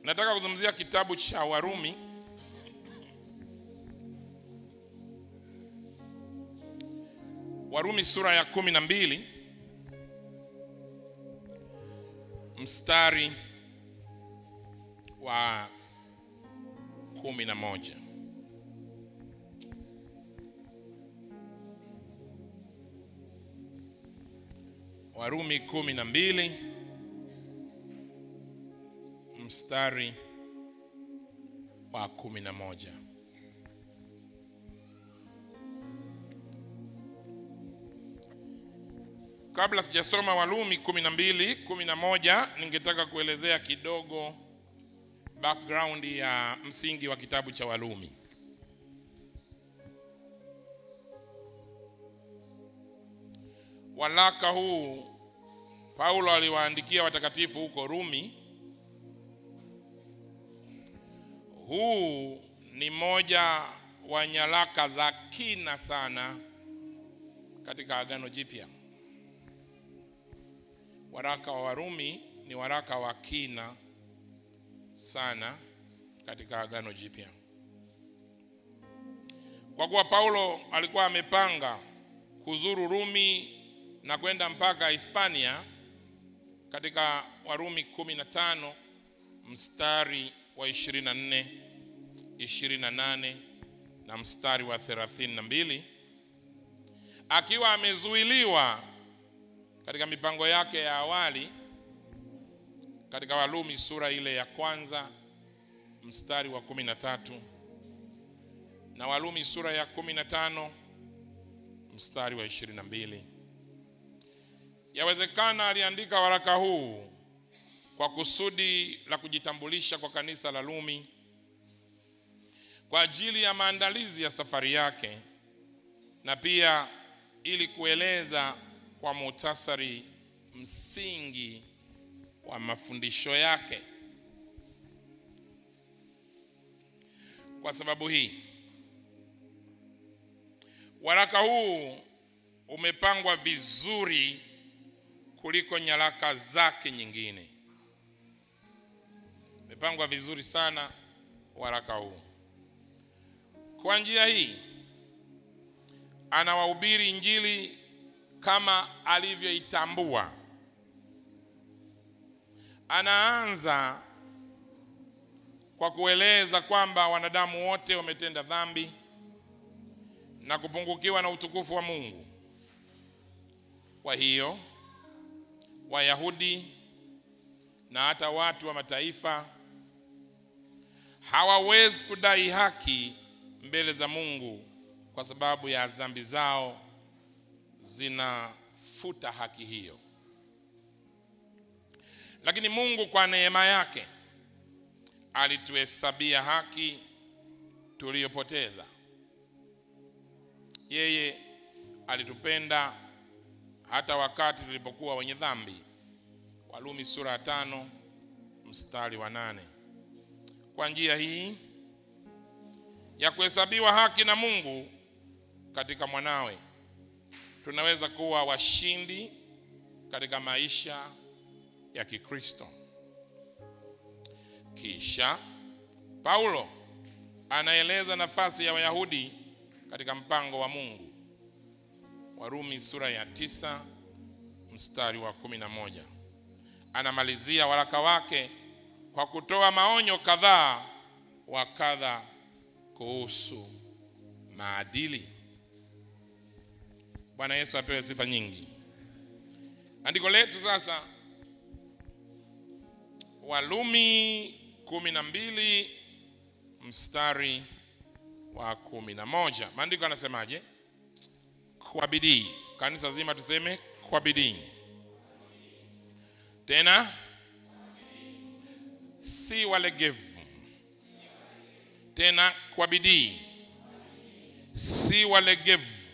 Nataka kuzungumzia kitabu cha Warumi. Warumi sura ya 12 mstari wa 11. Warumi 12 mstari wa 11. Kabla sijasoma Warumi 12:11, ningetaka kuelezea kidogo background ya msingi wa kitabu cha Warumi. Waraka huu Paulo aliwaandikia watakatifu huko Rumi. Huu ni moja wa nyaraka za kina sana katika Agano Jipya. Waraka wa Warumi ni waraka wa kina sana katika Agano Jipya. Kwa kuwa Paulo alikuwa amepanga kuzuru Rumi na kwenda mpaka Hispania, katika Warumi 15 mstari wa 24, 28 na mstari wa 32, akiwa amezuiliwa katika mipango yake ya awali, katika Warumi sura ile ya 1 mstari wa 13 na Warumi sura ya 15 mstari wa 22. Yawezekana aliandika waraka huu kwa kusudi la kujitambulisha kwa kanisa la Rumi kwa ajili ya maandalizi ya safari yake, na pia ili kueleza kwa muhtasari msingi wa mafundisho yake. Kwa sababu hii, waraka huu umepangwa vizuri kuliko nyaraka zake nyingine. Umepangwa vizuri sana waraka huu. Kwa njia hii anawahubiri Injili kama alivyoitambua. Anaanza kwa kueleza kwamba wanadamu wote wametenda dhambi na kupungukiwa na utukufu wa Mungu. Kwa hiyo Wayahudi na hata watu wa mataifa hawawezi kudai haki mbele za Mungu kwa sababu ya dhambi zao zinafuta haki hiyo. Lakini Mungu kwa neema yake alituhesabia haki tuliyopoteza. Yeye alitupenda hata wakati tulipokuwa wenye dhambi. Warumi sura ya 5 mstari wa 8. Kwa njia hii ya kuhesabiwa haki na Mungu katika mwanawe, tunaweza kuwa washindi katika maisha ya Kikristo. Kisha Paulo anaeleza nafasi ya Wayahudi katika mpango wa Mungu. Warumi sura ya 9 mstari wa 11. Anamalizia waraka wake kwa kutoa maonyo kadhaa wa kadha kuhusu maadili. Bwana Yesu apewe sifa nyingi. Andiko letu sasa, Warumi 12 mstari wa 11. Maandiko yanasemaje? Kwa bidii. Kanisa zima tuseme kwa bidii. Tena si walegevu. Tena kwa bidii, si walegevu,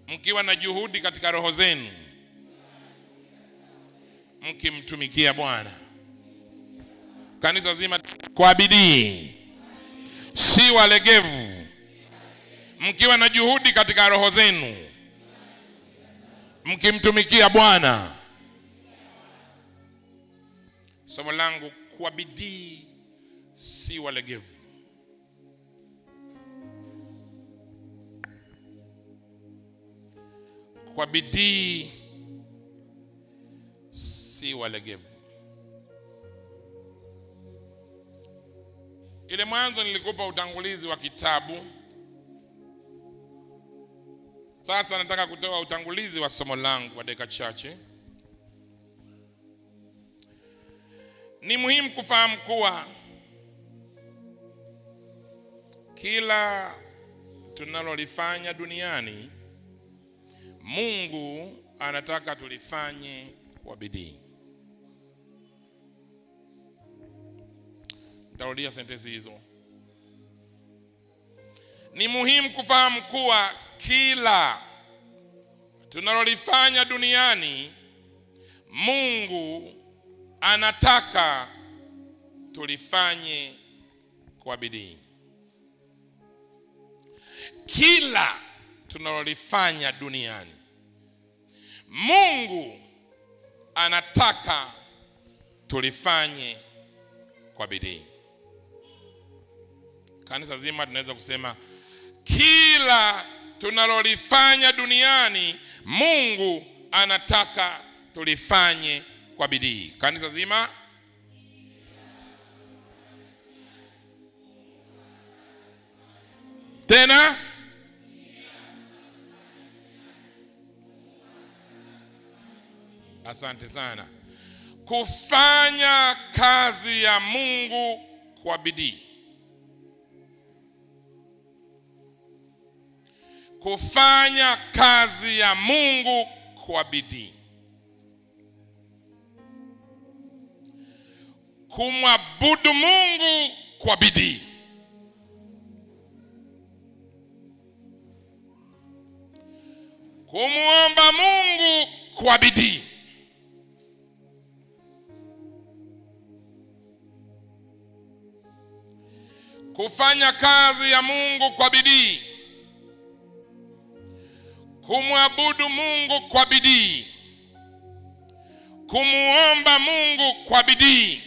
mkiwa na juhudi katika roho zenu, mkimtumikia Bwana. Kanisa zima kwa bidii, si walegevu, mkiwa na juhudi katika roho zenu, mkimtumikia Bwana. Somo langu kwa bidii, si walegevu. Kwa bidii, si walegevu. Ile mwanzo nilikupa utangulizi wa kitabu. Sasa nataka kutoa utangulizi wa somo langu kwa dakika chache. Ni muhimu kufahamu kuwa kila tunalolifanya duniani Mungu anataka tulifanye kwa bidii. Nitarudia sentensi hizo. Ni muhimu kufahamu kuwa kila tunalolifanya duniani Mungu anataka tulifanye kwa bidii. Kila tunalolifanya duniani Mungu anataka tulifanye kwa bidii. Kanisa zima tunaweza kusema kila tunalolifanya duniani Mungu anataka tulifanye kwa bidii. Kanisa zima. Tena asante sana. Kufanya kazi ya Mungu kwa bidii. Kufanya kazi ya Mungu kwa bidii. Kumwabudu Mungu kwa bidii. Kumuomba Mungu kwa bidii. Kufanya kazi ya Mungu kwa bidii. Kumwabudu Mungu kwa bidii. Kumuomba Mungu kwa bidii.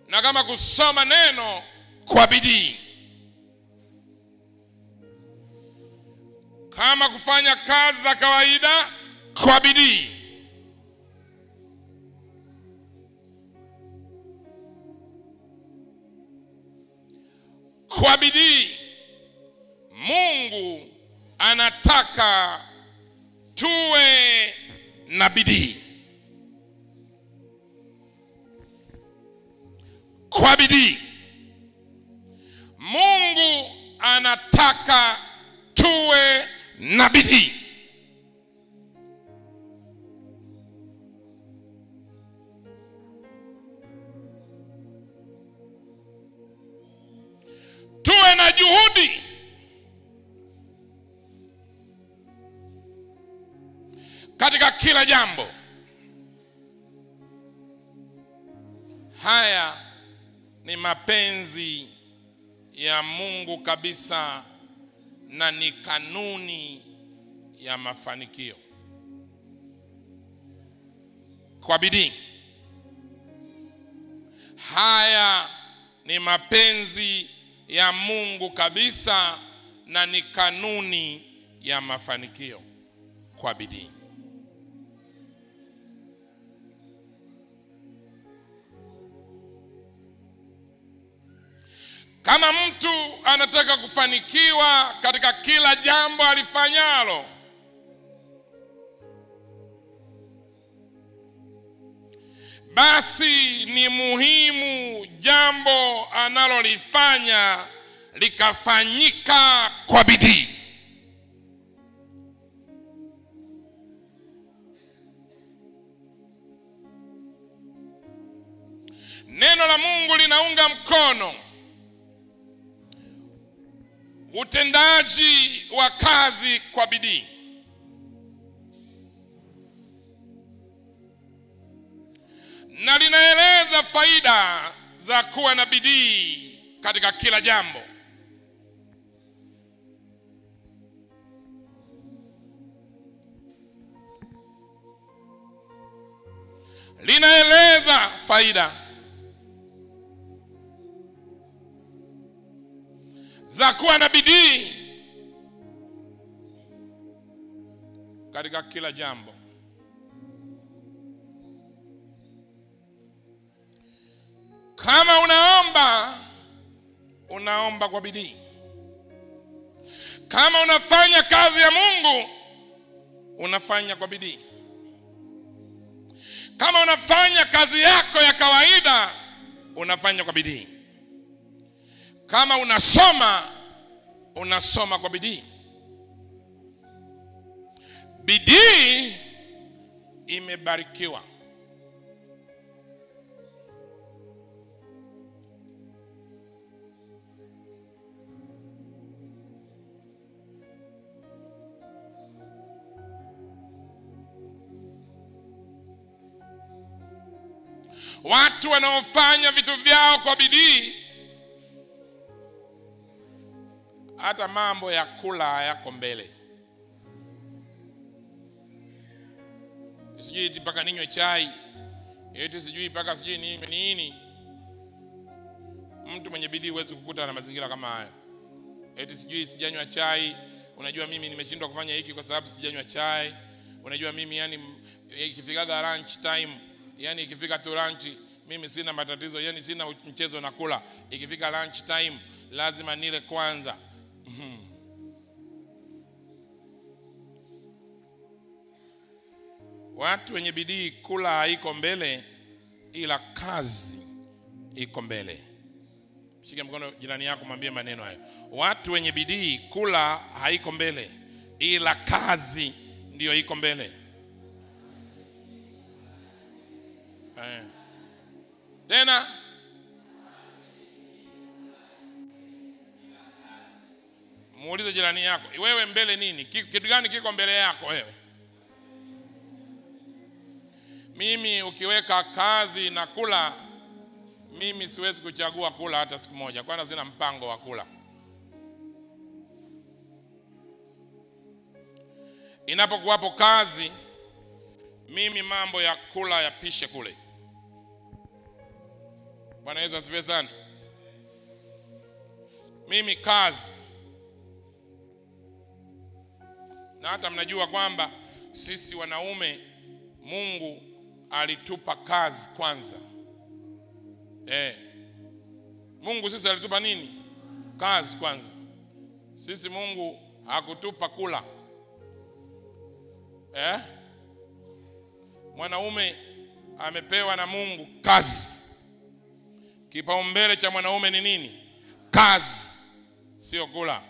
Na kama kusoma neno kwa bidii. Kama kufanya kazi za kawaida kwa bidii. Kwa bidii. Mungu anataka tuwe na bidii. Kwa bidii. Mungu anataka tuwe na bidii. Tuwe na juhudi. Katika kila jambo. Haya ni mapenzi ya Mungu kabisa na ni kanuni ya mafanikio. Kwa bidii. Haya ni mapenzi ya Mungu kabisa na ni kanuni ya mafanikio. Kwa bidii. Kama mtu anataka kufanikiwa katika kila jambo alifanyalo, basi ni muhimu jambo analolifanya likafanyika kwa bidii. Neno la Mungu linaunga mkono utendaji wa kazi kwa bidii. Na linaeleza faida za kuwa na bidii katika kila jambo. Linaeleza faida za kuwa na bidii katika kila jambo. Kama unaomba kwa bidii. Kama unafanya kazi ya Mungu, unafanya kwa bidii. Kama unafanya kazi yako ya kawaida, unafanya kwa bidii. Kama unasoma kwa bidii. Bidii imebarikiwa. Watu wanaofanya vitu vyao kwa bidii, hata mambo ya kula yako mbele. Sijui eti mpaka ninywe chai, eti sijui mpaka sijui nini. Mtu mwenye bidii huwezi kukuta na mazingira kama haya. Eti sijui sijanywa chai, unajua mimi nimeshindwa kufanya hiki kwa sababu sijanywa chai. Unajua mimi yani ikifika lunch time, yani ikifika tu lunch mimi sina matatizo, yani sina mchezo na kula. Ikifika lunch time lazima nile kwanza. Watu wenye bidii, kula haiko mbele, ila kazi iko mbele. Shika mkono jirani yako, mwambie maneno hayo. Watu wenye bidii, kula haiko mbele, ila kazi ndio iko mbele. Tena muulize jirani yako, wewe mbele nini? Kitu gani kiko mbele yako wewe? Mimi ukiweka kazi na kula, mimi siwezi kuchagua kula hata siku moja, kwanza sina mpango wa kula. Inapokuwapo kazi, mimi mambo ya kula yapishe kule. Bwana Yesu asifiwe sana. Mimi kazi. Na hata mnajua kwamba sisi wanaume Mungu alitupa kazi kwanza. Mungu sisi alitupa nini? Kazi kwanza. Sisi Mungu hakutupa kula. Mwanaume amepewa na Mungu kazi. Kipaumbele cha mwanaume ni nini? Kazi, sio kula.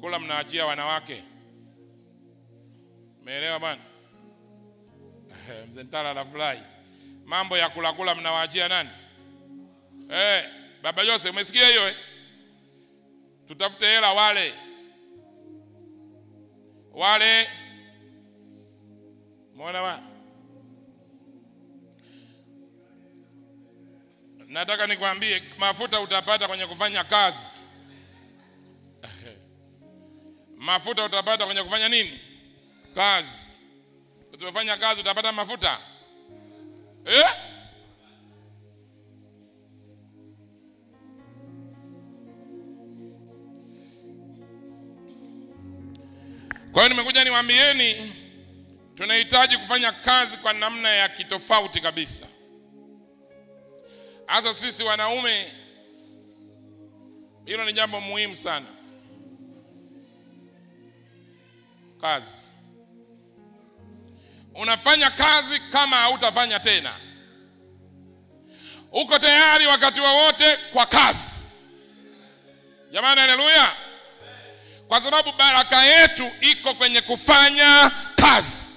Kula mnaachia wanawake. Umeelewa bwana? Mzentala la fly. Mambo ya kula mnawaachia nani? Baba Jose, umesikia hiyo? Tutafute hela wale. Muona bwana? Nataka nikwambie, mafuta utapata kwenye kufanya kazi. Mafuta utapata kwenye kufanya nini? Kazi. Utafanya kazi utapata mafuta. Kwa hiyo nimekuja niwaambieni, tunahitaji kufanya kazi kwa namna ya kitofauti kabisa. Hasa sisi wanaume, hilo ni jambo muhimu sana. Kazi. Unafanya kazi kama hautafanya tena. Uko tayari wakati wowote kwa kazi. Jamani, haleluya. Kwa sababu baraka yetu iko kwenye kufanya kazi.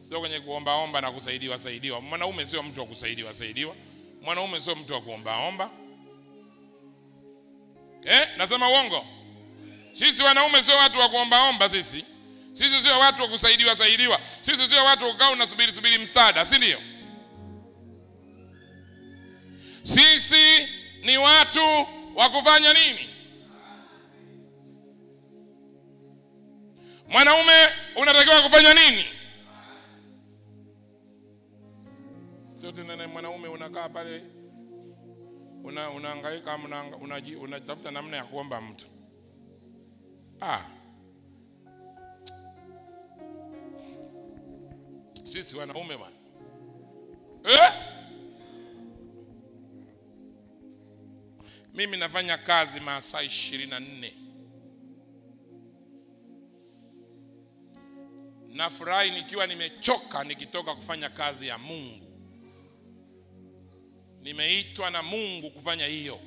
Sio kwenye kuomba na kusaidiwa. Mwanaume sio mtu wa kusaidiwa. Mwanaume sio mtu wa kuomba. Nasema uongo? Sisi wanaume sio watu wa kuomba sisi. Sisi sio watu wa kusaidiwa. Sisi sio watu ukaa unasubiri msaada, si ndio? Sisi ni watu wa kufanya nini? Mwanaume unatakiwa kufanya nini? Sio tena mwanaume unakaa pale unahangaika unatafuta namna ya kuomba mtu. Sisi wanaume bwana. Mimi nafanya kazi masaa 24. Nafurahi nikiwa nimechoka nikitoka kufanya kazi ya Mungu. Nimeitwa na Mungu kufanya hiyo.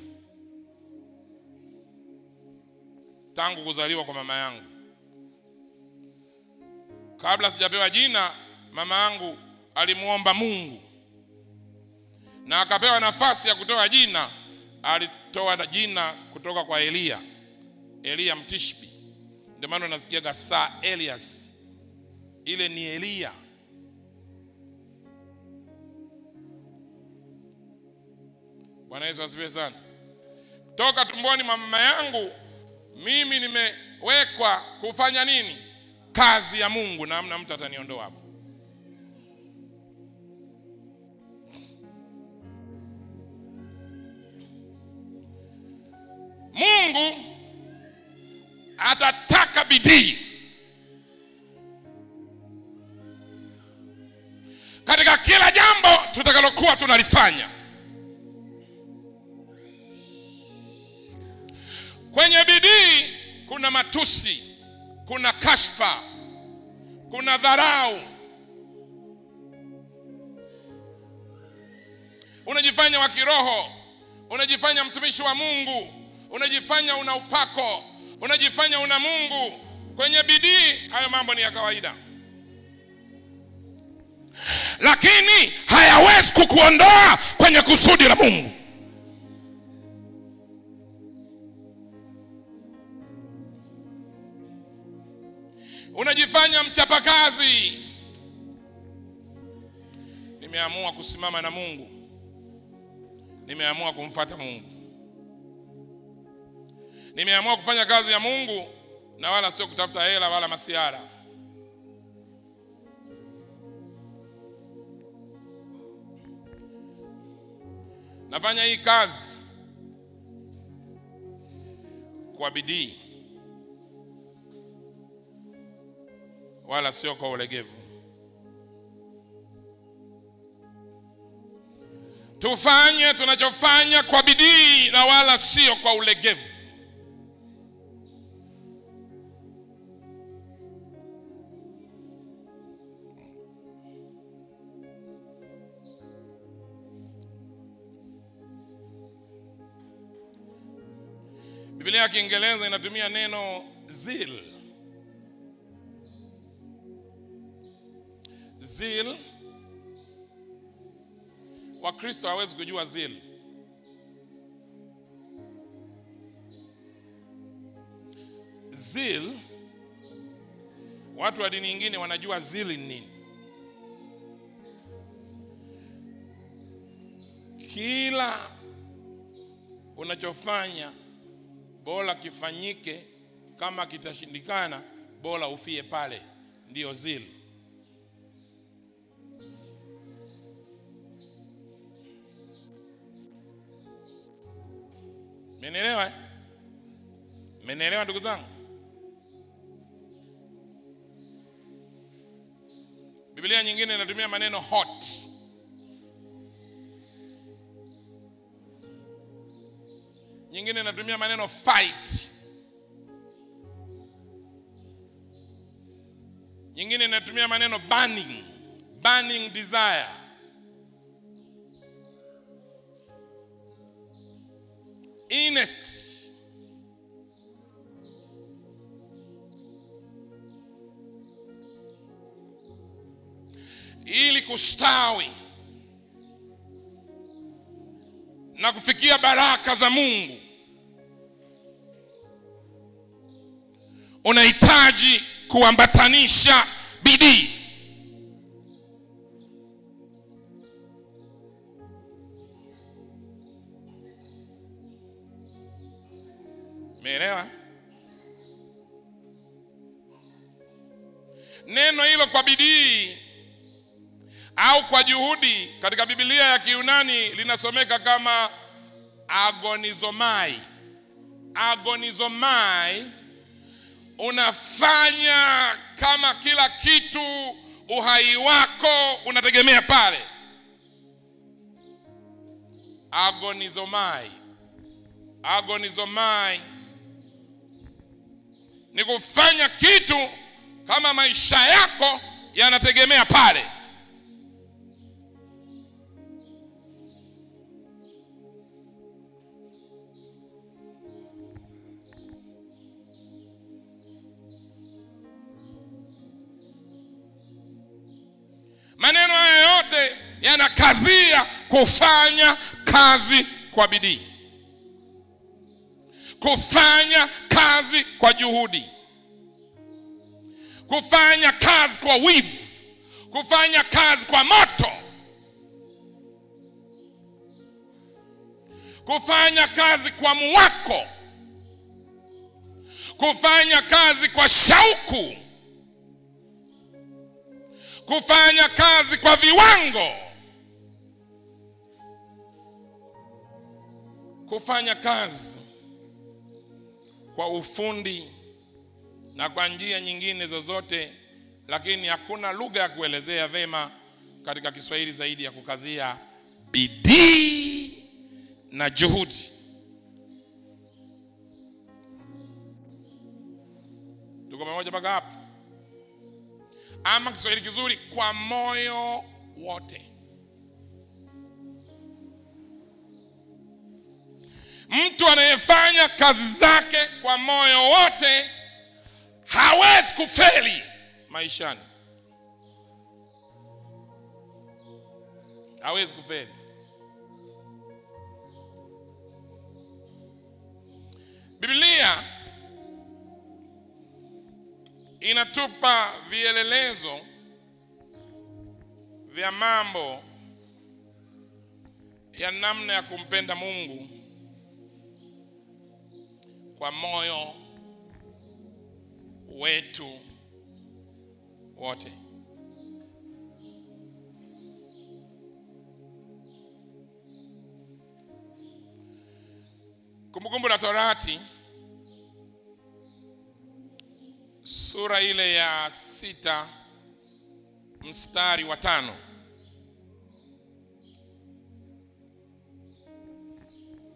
Tangu kuzaliwa kwa mama yangu. Kabla sijapewa jina, mama yangu alimuomba Mungu. Na akapewa nafasi ya kutoa jina. Alitoa jina kutoka kwa Elia Mtishbi. Ndio maana nasikia Saa Elias. Ile ni Elia. Bwana Yesu asifiwe sana. Toka tumboni mwa mama yangu mimi nimewekwa kufanya nini? Kazi ya Mungu, na hamna mtu ataniondoa hapo. Mungu atataka bidii katika kila jambo tutakalokuwa tunalifanya. Kwenye bidii kuna matusi, kuna kashfa, kuna dharau. Unajifanya wa kiroho, unajifanya mtumishi wa Mungu, unajifanya una upako, unajifanya una Mungu. Kwenye bidii hayo mambo ni ya kawaida, lakini hayawezi kukuondoa kwenye kusudi la Mungu. Unajifanya mchapakazi. Nimeamua kusimama na Mungu. Nimeamua kumfuata Mungu. Nimeamua kufanya kazi ya Mungu na wala sio kutafuta hela wala masiara. Nafanya hii kazi kwa bidii wala sio kwa ulegevu. Tufanye tunachofanya kwa bidii na wala sio kwa ulegevu. Biblia ya Kiingereza inatumia neno zeal. Zeal. Wakristo hawezi kujua zeal. Zeal, watu wa dini nyingine wanajua zeal ni nini. Kila unachofanya bora kifanyike, kama kitashindikana bora ufie pale, ndio zeal. Mmenielewa? Mmenielewa ndugu zangu? Biblia nyingine inatumia maneno hot. Nyingine inatumia maneno fight. Nyingine inatumia maneno burning, burning desire. Earnest. Ili kustawi na kufikia baraka za Mungu, unahitaji kuambatanisha bidii. Umeelewa? Neno hilo kwa bidii au kwa juhudi katika Biblia ya Kiyunani linasomeka kama agonizomai. Agonizomai unafanya kama kila kitu uhai wako unategemea pale. Agonizomai. Agonizomai ni kufanya kitu kama maisha yako yanategemea pale. Maneno haya yote yanakazia kufanya kazi kwa bidii, kufanya kazi kwa juhudi, kufanya kazi kwa wivu, kufanya kazi kwa moto, kufanya kazi kwa muwako, kufanya kazi kwa shauku, kufanya kazi kwa viwango, kufanya kazi kwa ufundi na kwa njia nyingine zozote, lakini hakuna lugha ya kuelezea vema katika Kiswahili zaidi ya kukazia bidii na juhudi. Tuko pamoja mpaka hapo? Ama Kiswahili kizuri, kwa moyo wote. Mtu anayefanya kazi zake kwa moyo wote hawezi kufeli maishani. Hawezi kufeli. Biblia inatupa vielelezo vya mambo ya namna ya kumpenda Mungu kwa moyo wetu wote. Kumbukumbu la Torati sura ile ya 6 mstari wa 5.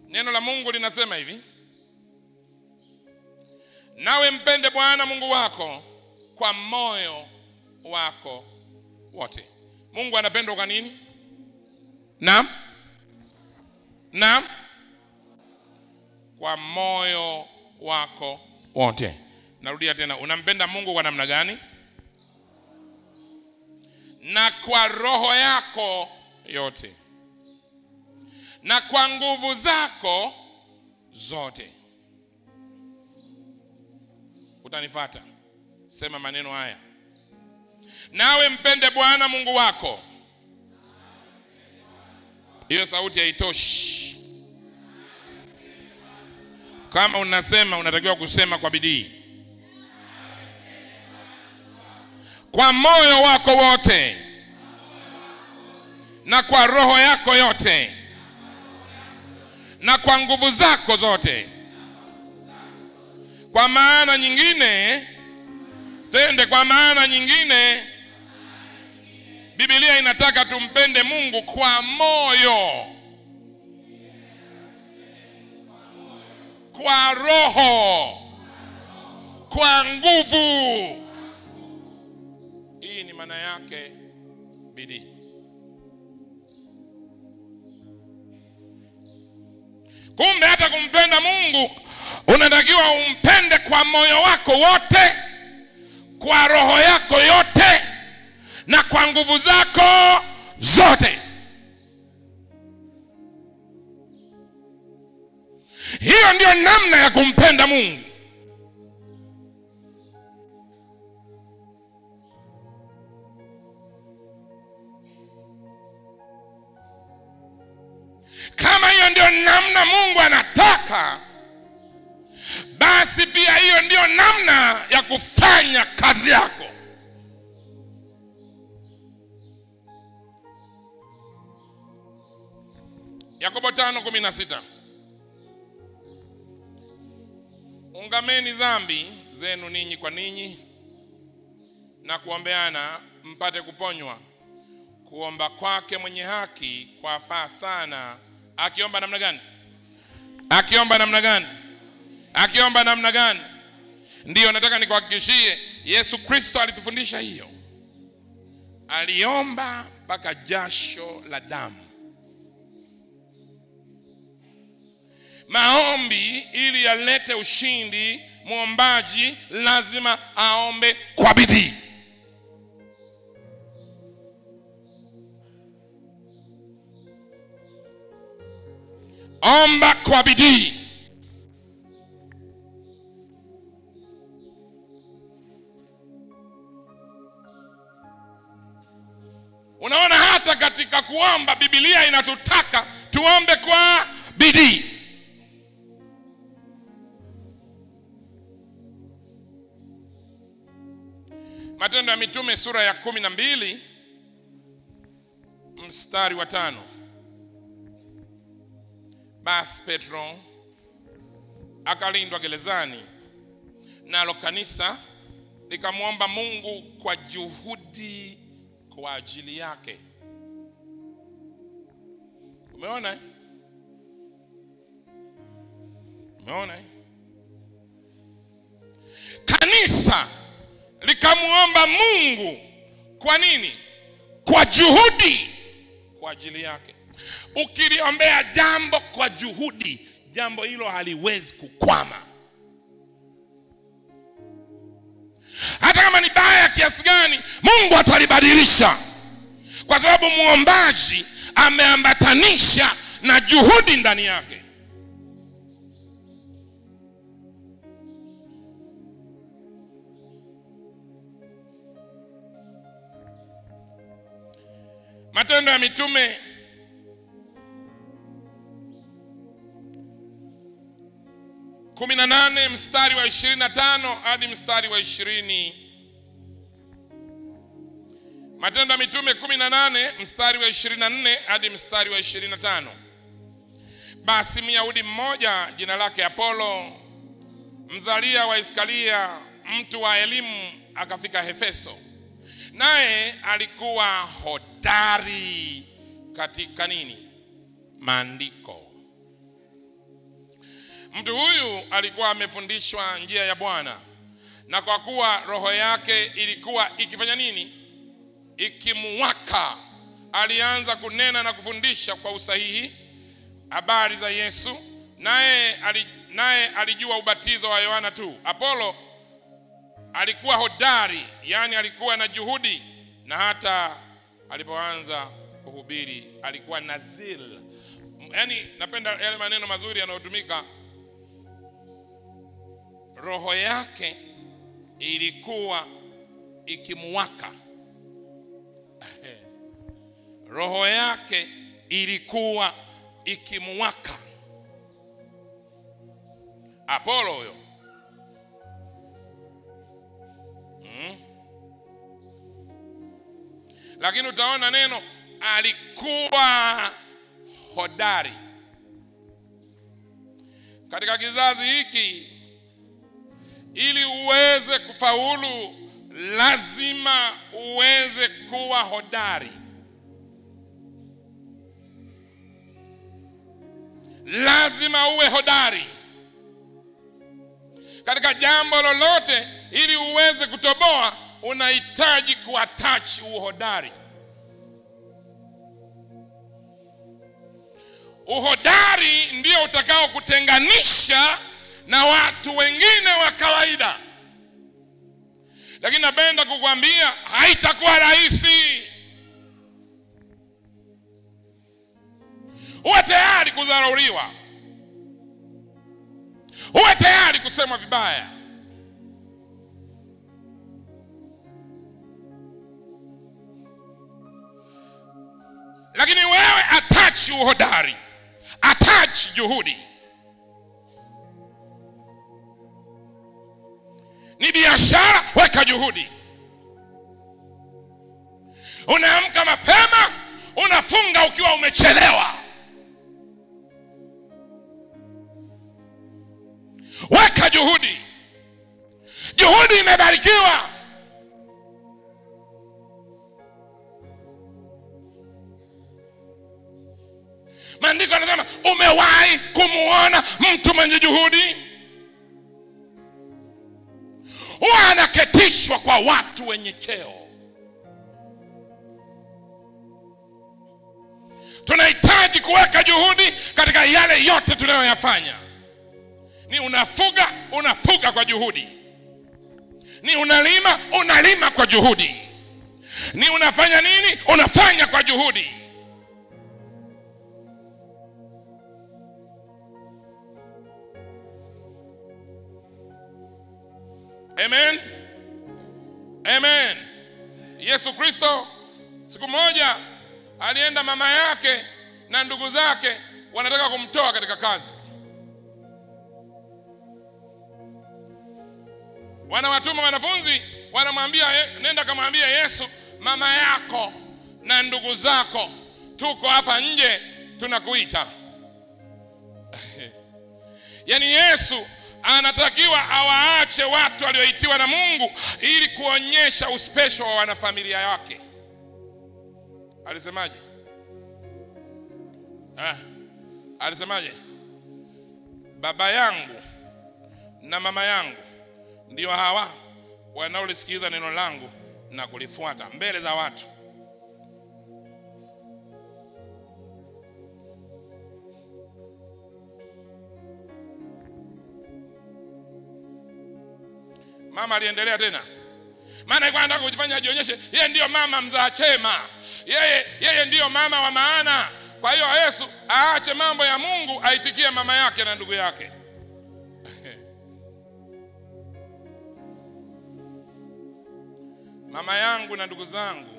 Neno la Mungu linasema hivi: nawe mpende Bwana Mungu wako kwa moyo wako wote. Mungu anapendwa kwa nini? Naam. Kwa moyo wako wote. Narudia tena, unampenda Mungu kwa namna gani? Na kwa roho yako yote, na kwa nguvu zako zote. Utanifuata? Sema maneno haya: nawe mpende Bwana Mungu wako. Hiyo sauti haitoshi. Kama unasema, unatakiwa kusema kwa bidii. Kwa moyo wako wote, na kwa roho yako yote, na kwa nguvu zako zote. Kwa maana nyingine, kwa maana nyingine, Biblia inataka tumpende Mungu kwa moyo, kwa roho, kwa nguvu. Hii ni maana yake bidii. Kumbe hata kumpenda Mungu unatakiwa umpende kwa moyo wako wote, kwa roho yako yote, na kwa nguvu zako zote. Hiyo ndio namna ya kumpenda Mungu. Kama hiyo ndio namna Mungu anataka, basi pia hiyo ndio namna ya kufanya kazi yako. Yakobo 5:16. Ungameni dhambi zenu ninyi kwa ninyi na kuombeana mpate kuponywa. Kuomba kwake mwenye haki kwafaa sana. Akiomba namna gani? Akiomba namna gani? Akiomba namna gani? Ndiyo nataka nikuhakikishie, Yesu Kristo alitufundisha hiyo. Aliomba mpaka jasho la damu. Maombi ili yalete ushindi, muombaji lazima aombe kwa bidii. Omba kwa bidii. Unaona, hata katika kuomba Biblia inatutaka tuombe kwa bidii. Matendo ya Mitume sura ya 12 mstari wa 5. Basi Petro akalindwa gerezani, nalo kanisa likamwomba Mungu kwa juhudi kwa ajili yake. Umeona? Umeona? Kanisa likamwomba Mungu kwa nini? Kwa juhudi kwa ajili yake. Ukiliombea jambo kwa juhudi, jambo hilo haliwezi kukwama. Hata kama ni baya kiasi gani, Mungu atalibadilisha, kwa sababu muombaji ameambatanisha na juhudi ndani yake. Matendo ya Mitume kumi na 18 mstari wa 25 hadi mstari wa 20. Matendo ya Mitume 18 mstari wa 24 hadi mstari wa 25. Basi Myahudi mmoja jina lake Apolo, mzalia wa Iskaria, mtu wa elimu, akafika Efeso. Naye alikuwa hodari katika nini? Maandiko. Mtu huyu alikuwa amefundishwa njia ya Bwana, na kwa kuwa roho yake ilikuwa ikifanya nini? Ikimuwaka, alianza kunena na kufundisha kwa usahihi habari za Yesu. Naye alijua ubatizo wa Yohana tu. Apolo alikuwa hodari, yani alikuwa na juhudi, na hata alipoanza kuhubiri alikuwa nazil. Yani napenda yale maneno mazuri yanayotumika. Roho yake ilikuwa ikimuwaka. Roho yake ilikuwa ikimuwaka. Apolo huyo. Lakini utaona neno alikuwa hodari. Katika kizazi hiki, ili uweze kufaulu, lazima uweze kuwa hodari. Lazima uwe hodari katika jambo lolote. Ili uweze kutoboa, unahitaji kuattach uhodari. Uhodari ndio utakao kutenganisha na watu wengine wa kawaida. Lakini napenda kukuambia haitakuwa rahisi. Uwe tayari kudharauliwa. Uwe tayari kusemwa vibaya. Lakini wewe attach uhodari, attach juhudi. Ni biashara, weka juhudi. Unaamka mapema, unafunga ukiwa umechelewa. Weka juhudi. Juhudi imebarikiwa. Maandiko yanasema, umewahi kumuona mtu mwenye juhudi? Huwa anaketishwa kwa watu wenye cheo. Tunahitaji kuweka juhudi katika yale yote tunayoyafanya. Ni unafuga kwa juhudi. Ni unalima kwa juhudi. Ni unafanya nini? Unafanya kwa juhudi. Amen. Amen. Yesu Kristo siku moja alienda mama yake na ndugu zake wanataka kumtoa katika kazi. Wanawatuma wanafunzi, wanamwambia, nenda kamwambia Yesu, mama yako na ndugu zako tuko hapa nje tunakuita. Yaani Yesu anatakiwa awaache watu walioitiwa na Mungu ili kuonyesha uspesho wa wanafamilia yake. Alisemaje? Alisemaje? Baba yangu na mama yangu ndio hawa wanaolisikiza neno langu na kulifuata, mbele za watu. Mama aliendelea tena. Maana alikuwa anataka kujifanya ajionyeshe yeye ndio mama mzaa chema. Yeye ndio mama wa maana. Kwa hiyo Yesu aache mambo ya Mungu, aitikie mama yake na ndugu yake. Mama yangu na ndugu zangu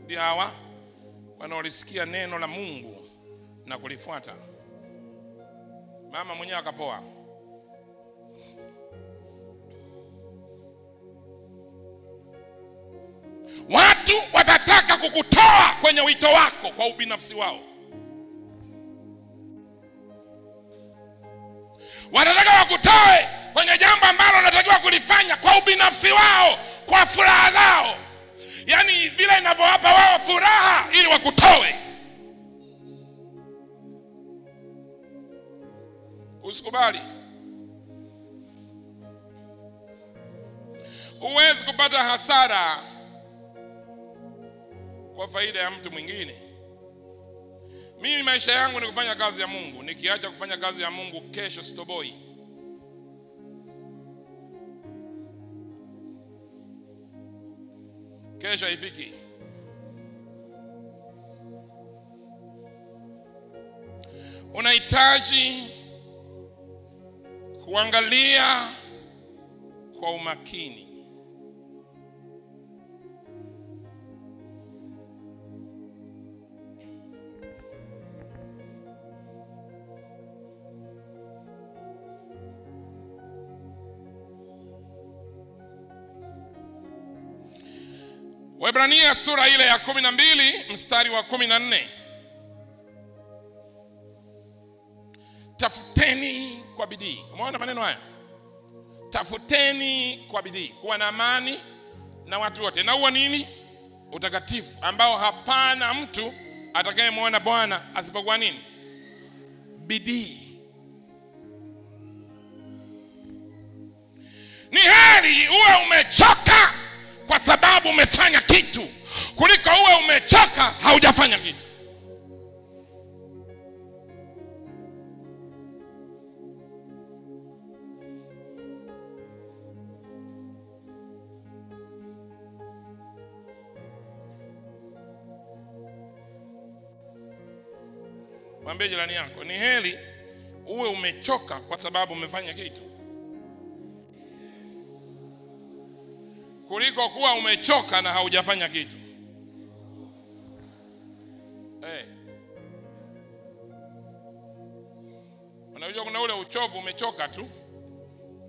ndio hawa wanaolisikia neno la Mungu na kulifuata. Mama mwenyewe akapoa. Watu watataka kukutoa kwenye wito wako kwa ubinafsi wao. Watataka wakutoe kwenye jambo ambalo unatakiwa kulifanya kwa ubinafsi wao, kwa furaha zao. Yaani vile inavyowapa wao furaha ili wakutoe. Usikubali. Huwezi kupata hasara kwa faida ya mtu mwingine. Mimi maisha yangu ni kufanya kazi ya Mungu. Nikiacha kufanya kazi ya Mungu, kesho sitoboi. Kesho haifiki. Unahitaji kuangalia kwa umakini. Waebrania sura ile ya 12 mstari wa 14. Tafuteni kwa bidii. Umeona maneno haya? Tafuteni kwa bidii kuwa na amani na watu wote. Na huo nini? Utakatifu ambao hapana mtu atakayemwona Bwana asipokuwa nini? Bidii. Ni heri uwe umechoka kwa sababu umefanya kitu, kuliko uwe umechoka haujafanya kitu. Mwambie jirani yako, ni heri uwe umechoka kwa sababu umefanya kitu, kuliko kuwa umechoka na haujafanya kitu. Unajua kuna ule uchovu, umechoka tu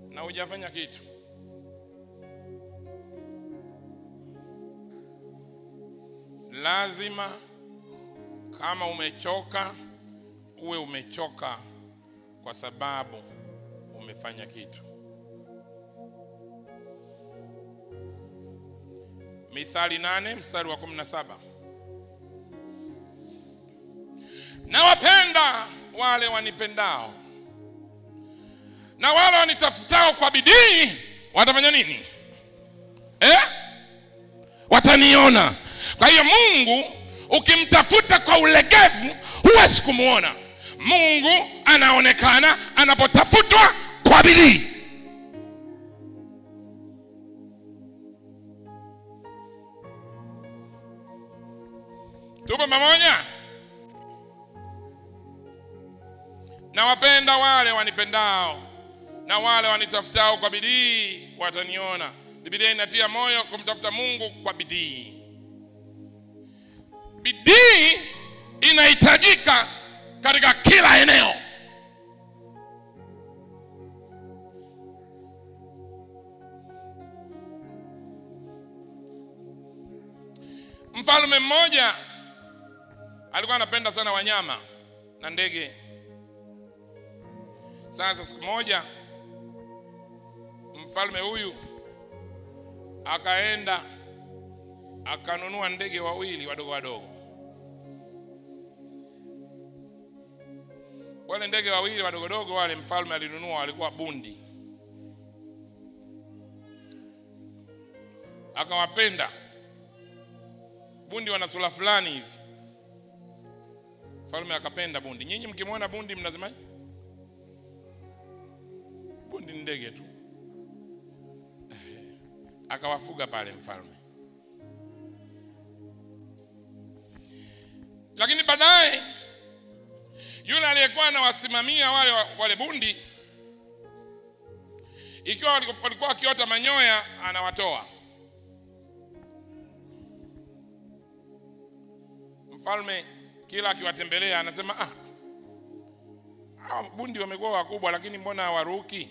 na hujafanya kitu. Lazima kama umechoka, uwe umechoka kwa sababu umefanya kitu. Mithali 8 mstari wa 17. Na wapenda wale wanipendao, na wale wanitafutao kwa bidii watafanya nini? Wataniona. Kwa hiyo Mungu ukimtafuta kwa ulegevu huwezi kumuona. Mungu anaonekana anapotafutwa kwa bidii. Tupo pamoja? Na wapenda wale wanipendao, na wale wanitafutao kwa bidii wataniona. Biblia inatia moyo kumtafuta Mungu kwa bidii. Bidii inahitajika katika kila eneo. Mfalme mmoja alikuwa anapenda sana wanyama na ndege. Sasa siku moja mfalme huyu akaenda akanunua ndege wawili wadogo wadogo. Wale ndege wawili wadogo wadogo wale mfalme alinunua walikuwa bundi. Akawapenda. Bundi wana sura fulani hivi. Mfalme akapenda bundi. Nyinyi mkimwona bundi mnasemaje? Bundi ni ndege tu. Akawafuga pale mfalme. Lakini baadaye yule aliyekuwa anawasimamia wale bundi, ikiwa walikuwa wakiota manyoya, anawatoa. Mfalme kila akiwatembelea anasema, bundi wamekuwa wakubwa lakini mbona hawaruki?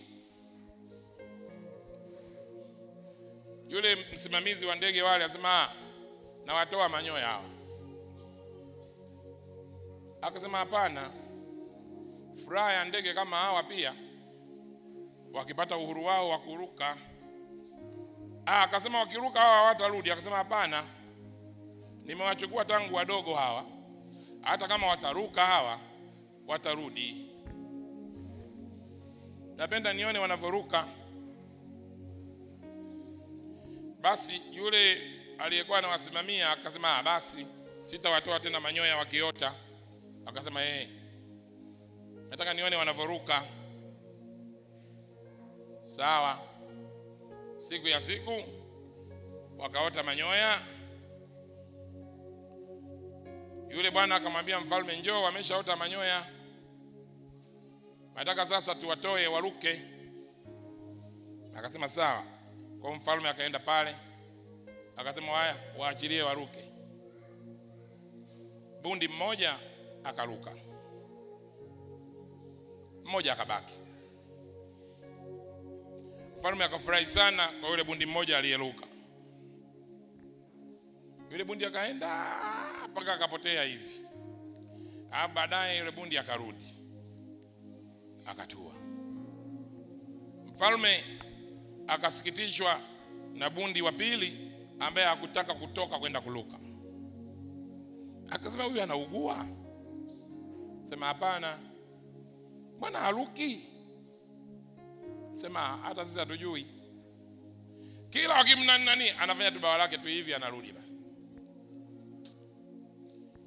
Yule msimamizi wa ndege wale anasema, na watoa manyoya hao. Akasema hapana, furaha ya ndege kama hawa pia wakipata uhuru wao wa kuruka. Akasema wakiruka hawa hawatarudi. Akasema hapana, nimewachukua tangu wadogo hawa, hata kama wataruka hawa watarudi. Napenda nione wanavyoruka. Basi yule aliyekuwa anawasimamia akasema, basi sitawatoa tena manyoya wakiota. Akasema nataka nione wanavyoruka. Sawa. Siku ya siku wakaota manyoya. Yule bwana akamwambia mfalme, njoo wameshaota manyoya, nataka sasa tuwatoe waruke. Akasema sawa. Kwa mfalme akaenda pale akasema, haya waachilie waruke. Bundi mmoja akaruka, mmoja akabaki. Mfalme akafurahi sana kwa yule bundi mmoja aliyeruka. Yule bundi akaenda mpaka akapotea hivi. Baadaye yule bundi akarudi, akatua. Mfalme akasikitishwa na bundi wa pili ambaye hakutaka kutoka kwenda kuruka. Akasema, huyu anaugua. Sema hapana, mbona haruki? Sema hata sisi hatujui. Kila wakimnani anafanya tu bawa lake tu hivi, anarudi.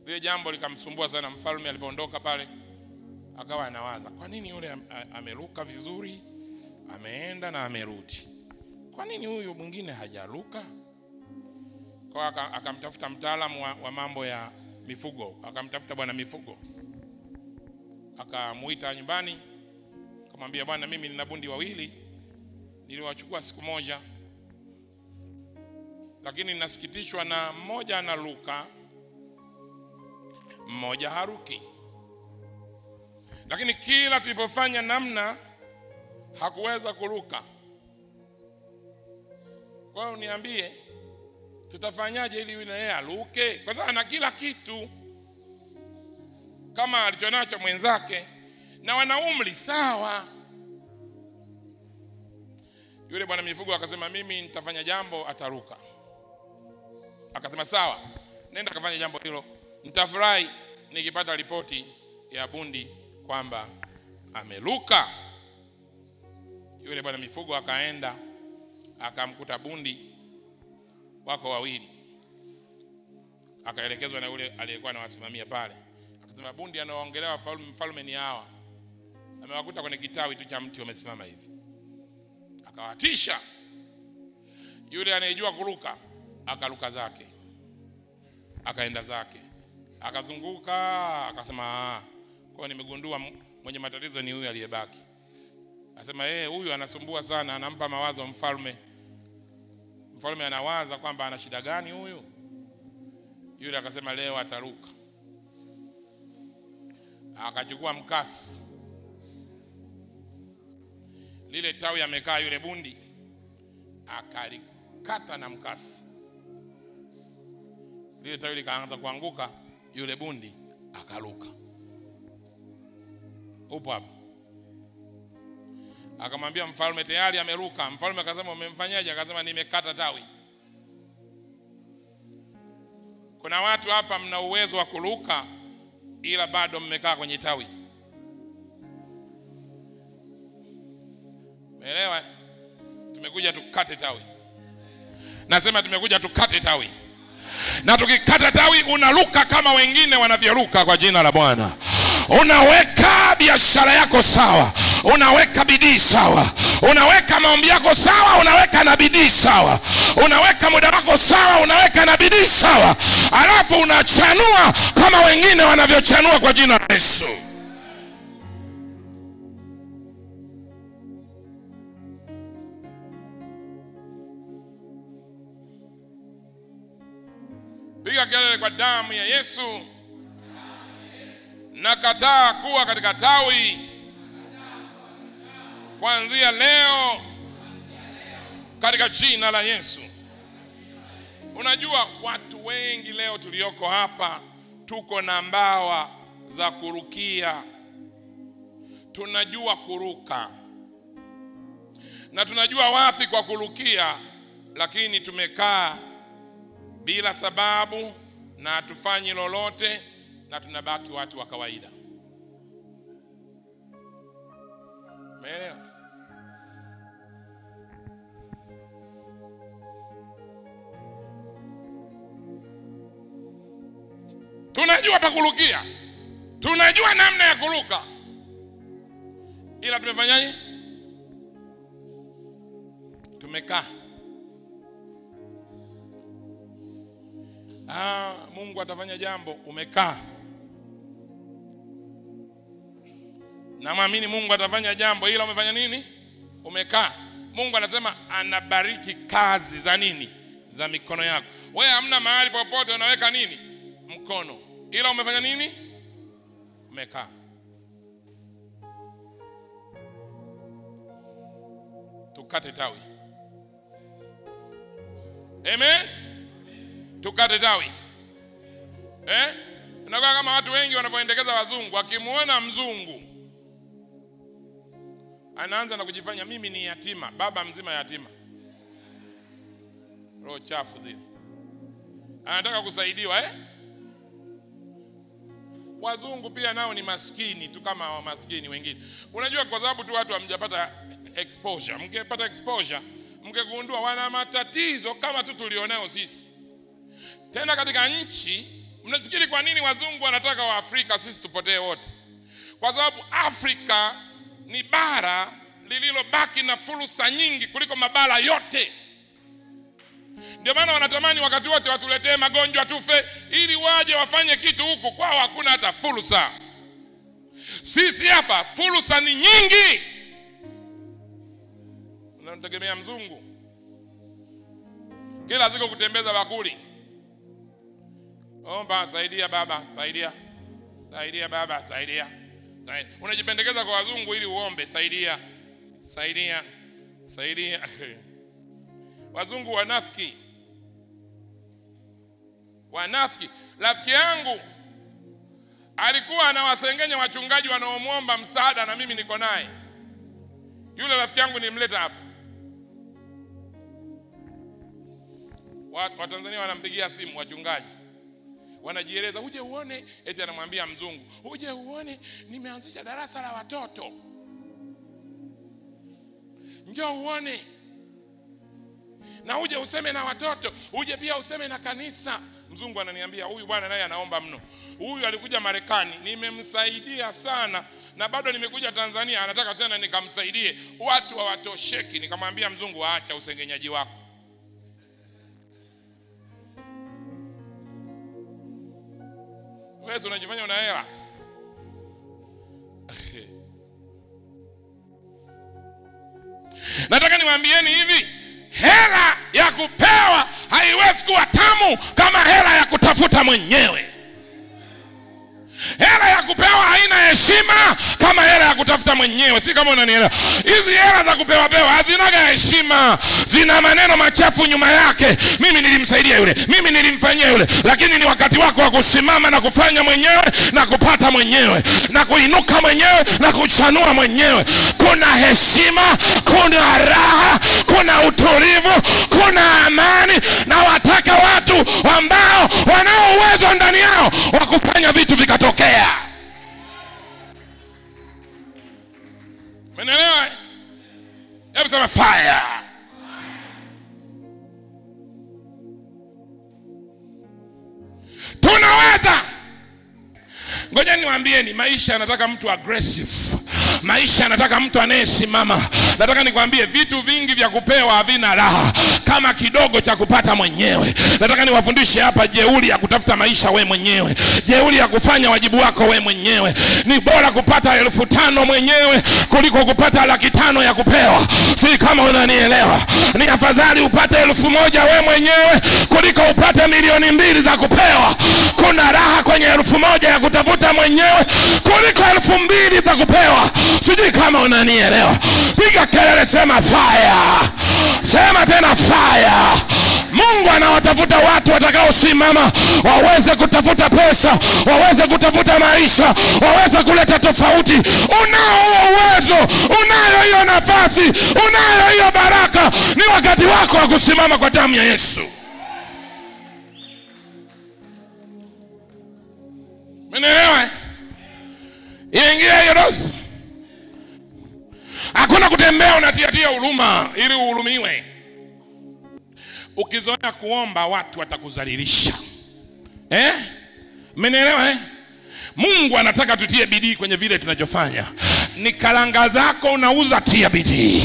Ile jambo likamsumbua sana mfalme. Alipoondoka pale akawa anawaza, kwa nini yule ameruka vizuri, ameenda na amerudi, kwa nini huyu mwingine hajaruka? Kwa akamtafuta mtaalamu wa mambo ya mifugo, akamtafuta bwana mifugo, akamuita nyumbani, akamwambia, bwana mimi nina bundi wawili, niliwachukua siku moja, lakini ninasikitishwa na mmoja anaruka, mmoja haruki. Lakini kila tulipofanya namna hakuweza kuruka. Kwa hiyo niambie, tutafanyaje ili yule yeye aruke? Kwa sababu ana kila kitu kama alichonacho mwenzake, na wana umri sawa. Yule bwana mifugo akasema mimi nitafanya jambo, ataruka. Akasema sawa, nenda kafanya jambo hilo, nitafurahi nikipata ripoti ya bundi kwamba ameruka. Yule bwana mifugo akaenda akamkuta bundi wako wawili, akaelekezwa na yule aliyekuwa anawasimamia pale. Akasema bundi anaoongelewa mfalme ni hawa, amewakuta kwenye kitawi tu cha mti wamesimama hivi. Akawatisha. Yule anayejua kuruka akaruka zake, akaenda zake, akazunguka, akasema kwa nimegundua mwenye matatizo ni huyu aliyebaki. Akasema huyu anasumbua sana, anampa mawazo mfalme. Mfalme anawaza kwamba ana shida gani huyu. Yule akasema leo ataruka. Akachukua mkasi, lile tawi amekaa yule bundi, akalikata na mkasi. Lile tawi likaanza kuanguka, yule bundi akaruka. Upo hapo. Akamwambia mfalme tayari ameruka. Mfalme akasema umemfanyaje? Akasema nimekata tawi. Kuna watu hapa mna uwezo wa kuruka ila bado mmekaa kwenye tawi. Umeelewa? Tumekuja tukate tawi. Nasema tumekuja tukate tawi. Na tukikata tawi unaruka kama wengine wanavyoruka kwa jina la Bwana. Unaweka biashara yako sawa, unaweka bidii sawa, unaweka maombi yako sawa, unaweka na bidii sawa, unaweka muda wako sawa, unaweka na bidii sawa, alafu unachanua kama wengine wanavyochanua kwa jina la Yesu. Piga kelele kwa damu ya Yesu. Nakataa kuwa katika tawi kuanzia leo katika jina la Yesu. Unajua watu wengi leo tulioko hapa tuko na mbawa za kurukia. Tunajua kuruka na tunajua wapi kwa kurukia, lakini tumekaa bila sababu na hatufanyi lolote na tunabaki watu wa kawaida. Umeelewa? Tunajua pa kurukia, tunajua namna ya kuruka, ila tumefanyaje? Tumekaa. Mungu atafanya jambo, umekaa. Na maamini Mungu atafanya jambo, ila umefanya nini? Umekaa. Mungu anasema anabariki kazi za nini? Za mikono yako. Wewe hamna mahali popote unaweka nini? Mkono. Ila umefanya nini? Umekaa. Tukate tawi. Amen. Tukate tawi. Unakuwa kama watu wengi wanapoendekeza wazungu, akimuona mzungu anaanza na kujifanya mimi ni yatima, baba mzima yatima. Roho chafu zile. Anataka kusaidiwa Wazungu pia nao ni maskini tu kama wa maskini wengine. Unajua kwa sababu tu watu hamjapata exposure. Mngepata exposure, mngegundua wana matatizo kama tu tulionao sisi. Tena katika nchi, mnafikiri kwa nini wazungu wanataka wa Afrika sisi tupotee wote? Kwa sababu Afrika ni bara lililobaki na fursa nyingi kuliko mabara yote. Ndio maana wanatamani wakati wote watuletee magonjwa tufe ili waje wafanye kitu huku kwao hakuna hata fursa. Sisi hapa fursa ni nyingi. Unategemea mzungu kila siku kutembeza bakuli. Omba, saidia baba, saidia. Saidia baba, saidia. Unajipendekeza kwa wazungu ili uombe, saidia. Saidia. Saidia. Wazungu wanafiki. Wanafiki. Rafiki yangu alikuwa anawasengenya wachungaji wanaomwomba msaada na mimi niko naye. Yule rafiki yangu nimleta hapa. Watanzania wanampigia simu wachungaji, wanajieleza, uje uone, eti anamwambia mzungu, uje uone nimeanzisha darasa la watoto, njoo uone, na uje useme na watoto, uje pia useme na kanisa. Mzungu ananiambia, huyu bwana naye anaomba mno, huyu alikuja Marekani nimemsaidia sana, na bado nimekuja Tanzania anataka tena nikamsaidie, watu hawatosheki. Nikamwambia mzungu, acha usengenyaji wako. Wewe unajifanya una hela. Nataka niwaambieni hivi, hela ya kupewa haiwezi kuwa tamu kama hela ya kutafuta mwenyewe. Hela ya kupewa haina heshima kama hela ya kutafuta mwenyewe. Si kama unanielewa? Hizi hela za kupewa hazinaga heshima, zina maneno machafu nyuma yake. Mimi nilimsaidia yule, mimi nilimfanyia yule. Lakini ni wakati wako wa kusimama na kufanya mwenyewe na kupata mwenyewe na kuinuka mwenyewe na kuchanua mwenyewe. Kuna heshima, kuna raha, kuna utulivu, kuna amani, na wataka watu ambao wanao uwezo ndani yao wa kufanya vitu vikatokea. Umeelewa? Hebu sema fire. Tunaweza. Ngoja niwaambieni, maisha yanataka mtu aggressive. Maisha yanataka mtu anayesimama. Nataka nikwambie, vitu vingi vya kupewa havina raha kama kidogo cha kupata mwenyewe. Nataka niwafundishe hapa jeuri ya kutafuta maisha we mwenyewe, jeuri ya kufanya wajibu wako we mwenyewe. Ni bora kupata 5,000 mwenyewe kuliko kupata 500,000 ya kupewa. Si kama unanielewa? Ni afadhali upate 1,000 we mwenyewe kuliko upate 2,000,000 za kupewa. Kuna raha kwenye 1,000 ya kutafuta mwenyewe kuliko 2,000 za kupewa. Sijui kama unanielewa. Piga kelele, sema fire. Sema tena fire. Mungu anawatafuta watu watakaosimama, waweze kutafuta pesa, waweze kutafuta maisha, waweze kuleta tofauti. Unao uwezo, unayo hiyo nafasi, unayo hiyo baraka. Ni wakati wako wa kusimama kwa damu ya Yesu. Umeelewa? Ingia hiyo dozi. Hakuna kutembea unatiatia huruma ili uhurumiwe. Ukizoea kuomba watu watakudhalilisha. Umeelewa? Mungu anataka tutie bidii kwenye vile tunachofanya. Ni karanga zako unauza, tia bidii.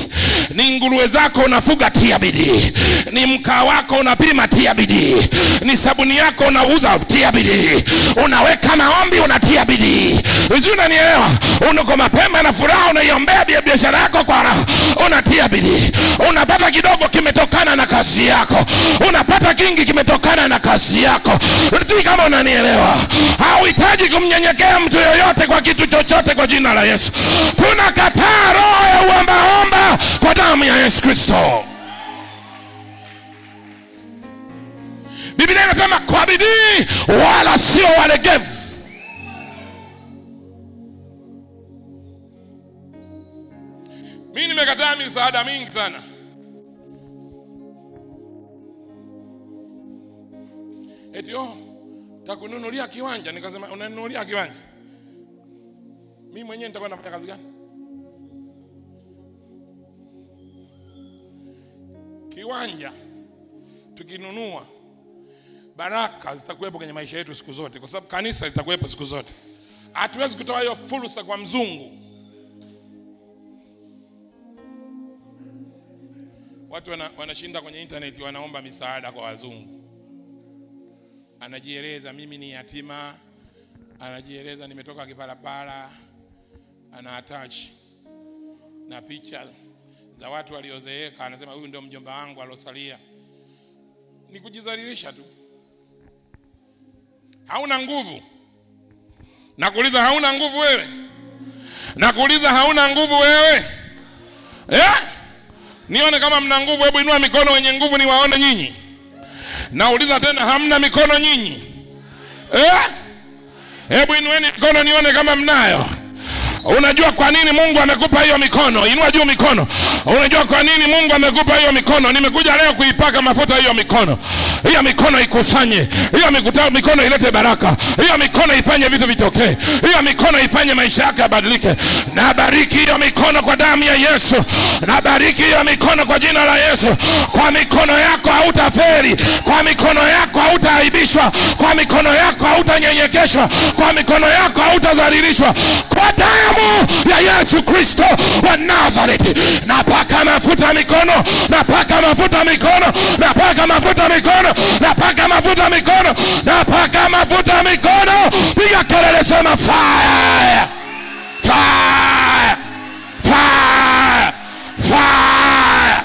Ni nguruwe zako unafuga, tia bidii. Ni mkaa wako unapima, tia bidii. Ni sabuni yako unauza, tia bidii. Unaweka maombi, unatia bidii. Wewe unanielewa? Unako mapema na furaha, unaiombea biashara yako kwa raha, unatia bidii. Unapata kidogo kimetokana na kazi yako, unapata kingi kimetokana na kazi yako. Ndio kama unanielewa. Hauhitaji kumnyenyekea mtu yoyote kwa kitu chochote kwa jina la Yesu. Tunakataa roho ya uomba kwa damu ya Yesu Kristo. Biblia inasema kwa bidii wala sio walegevu. Mimi nimekataa misaada mingi sana. Eti takununulia kiwanja. Nikasema unanunulia kiwanja? Mimi mwenyewe nitakuwa nafanya kazi gani? Kiwanja tukinunua, baraka zitakuwepo kwenye maisha yetu siku zote, kwa sababu kanisa litakuwepo siku zote. Hatuwezi kutoa hiyo fursa kwa mzungu. Watu wanashinda kwenye internet wanaomba misaada kwa wazungu. Anajieleza mimi ni yatima, anajieleza nimetoka Kipalapala, ana attach na picha za watu waliozeeka, anasema huyu ndio mjomba wangu alosalia. Ni kujidhalilisha tu. Hauna nguvu. Nakuuliza, hauna nguvu wewe? Nakuuliza, hauna nguvu wewe? Nione kama mna nguvu. Hebu inua mikono wenye nguvu niwaone nyinyi. Nauliza tena, hamna mikono nyinyi? Hebu inueni mikono nione kama mnayo. Unajua kwa nini Mungu amekupa hiyo mikono? Inua juu mikono. Unajua kwa nini Mungu amekupa hiyo mikono? Nimekuja leo kuipaka mafuta hiyo mikono. Hiyo mikono ikusanye. Hiyo mikono ilete baraka. Hiyo mikono ifanye vitu vitokee. Hiyo mikono ifanye maisha yako yabadilike. Na bariki hiyo mikono kwa damu ya Yesu. Na bariki hiyo mikono kwa jina la Yesu. Kwa mikono yako hautafeli. Kwa mikono yako hautaaibishwa. Kwa mikono yako hautanyenyekeshwa. Kwa mikono yako hautadhalilishwa. Kwa damu ya Yesu Kristo wa Nazareti. Napaka mafuta mikono. Napaka mafuta mikono. Napaka mafuta mikono. Napaka mafuta mikono. Napaka mafuta mikono. Piga kelele, sema fire. Fire. Fire. Fire.